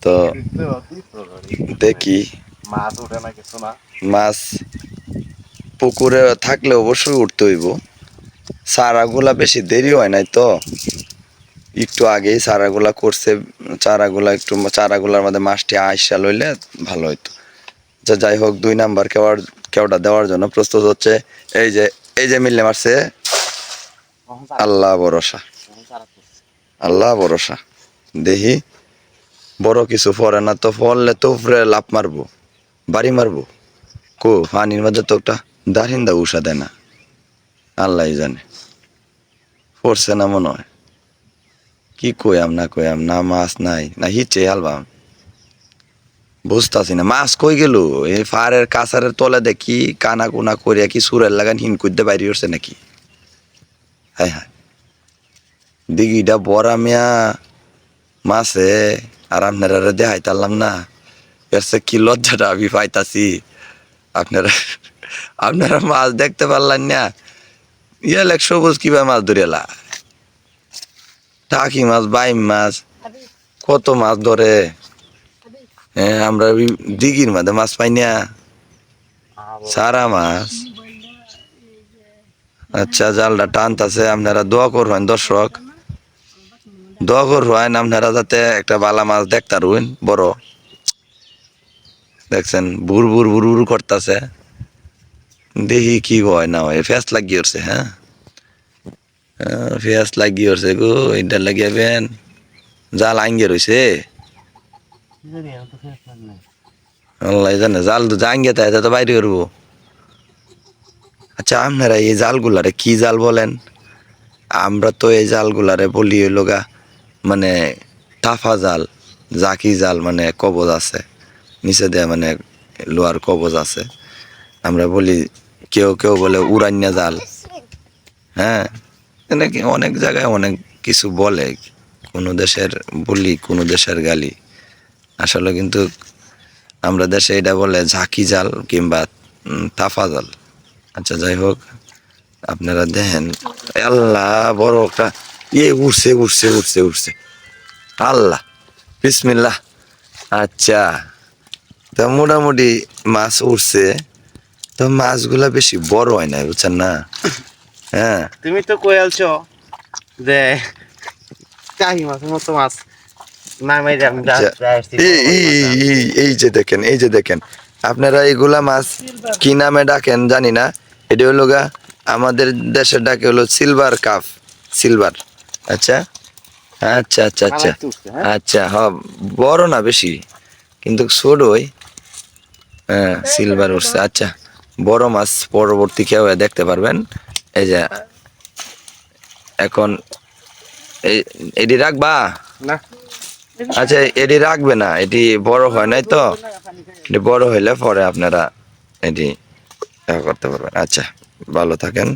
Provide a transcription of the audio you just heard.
তো দেখি মাছ ওঠে না কিছু না। মাছ পুকুরে থাকলে অবশ্যই উঠতে হইব। চারাগুলা বেশি দেরি হয় নাই তো, একটু আগেই চারাগুলা করছে। চারাগুলার মধ্যে মাছটি আইসা লইলে ভালো হইতো। যা যাই হোক, 2 নাম্বার কেওটা দেওয়ার জন্য প্রস্তুত হচ্ছে। এই যে মিললে মারছে। আল্লাহ ভরসা, আল্লাহ ভরসা। দেখি বড় কিছু পরে না তো, পড়লে তো উপরে লাভ মারবো, বাড়ি মারবো। পানির মধ্যে তো একটা দারিন্দা উষা দেয় না, আল্লাহ জানে। পড়ছে না মনে হয়। কি কইয়াম না মাছ নাই না হিচে আলবাম, বুঝতাছি না মাছ কই গেল। এই ফারের কাছারের তলে দেখি কানা কুনা করিয়া কি সুরের লাগান হিন করতে বাইরে উঠছে নাকি। হ্যাঁ হ্যাঁ, দিঘিটা বড়া মিয়া মাছে, আর আপনারা দেখাই তারলাম না। এর সে কি লজ্জাটা আমি পাইতাছি। আপনারা আপনারা মাছ দেখতে পারলেন না। এক সবুজ কিভাবে মাছ ধরেলা, টাকি মাছ, বাইম মাছ, কত মাছ ধরে। হ্যাঁ, আমরা দিঘির মধ্যে মাছ পাই না, সারা মাছ। আচ্ছা, জালটা টানতাছে, আপনারা দোয়া করবেন দর্শক, দোয়া করবেন আপনারা যাতে একটা বালা মাছ দেখতারুন বড়। দেখছেন বুর বুর বুর বুর করতেছে, দেখি কি হয় না হয়। ফেস লাগিয়ে উঠছে। হ্যাঁ, ফেস লাগিয়ে উঠছে গো, এটা লাগিয়াবেন। জাল আঙ্গে রয়েছে, আল্লাহ জানে। জাল তো জাঙ্গে তাই তো বাইরে করবো। আচ্ছা, আপনারা এই জালগুলারে কি জাল বলেন? আমরা তো এই জালগুলারে বলি হইল গা, মানে টাফা জাল, জাকি জাল, মানে কবজ আছে নিচে দেয়া, মানে লোহার কবজ আছে। আমরা বলি, কেউ কেউ বলে উড়ান্যা জাল। হ্যাঁ, এনেকে অনেক জায়গায় অনেক কিছু বলে, কোনো দেশের বলি, কোনো দেশের গালি। আসলে কিন্তু আমরা দেশে এটা বলে ঝাঁকি জাল কিংবা তাফা জাল। আচ্ছা, যাই হোক, আপনারা দেখেন। আল্লাহ, বড় একটা উঠছে উঠছে উঠছে উঠছে। আল্লাহ, বিসমিল্লাহ। আচ্ছা, তা মোটামুটি মাছ উঠছে। তো মাছগুলা বেশি বড় হয় না, বুঝছেন না? হ্যাঁ, তুমি তো কই আলছো যে কাহি মাছের মতো মাছ নামাই দিয়ে আমি আসছি এই যে দেখেন, এই যে দেখেন, আপনারা এইগুলা মাছ কি নামে ডাকেন জানি না। এটা হলো গা, আমাদের দেশের ডাকে হলো সিলভার কাপ, সিলভার। আচ্ছা আচ্ছা আচ্ছা আচ্ছা আচ্ছা, হ্যাঁ, বড় না বেশি, কিন্তু ছোটই। হ্যাঁ, সিলভার উঠছে। আচ্ছা, বড় মাছ পরবর্তী কেউ দেখতে পারবেন। এই যে এখন এটি রাখবা না। আচ্ছা, এটি রাখবে না, এটি বড় হয় নাই তো। এটি বড় হইলে পরে আপনারা এটি করতে পারবেন। আচ্ছা, ভালো থাকেন।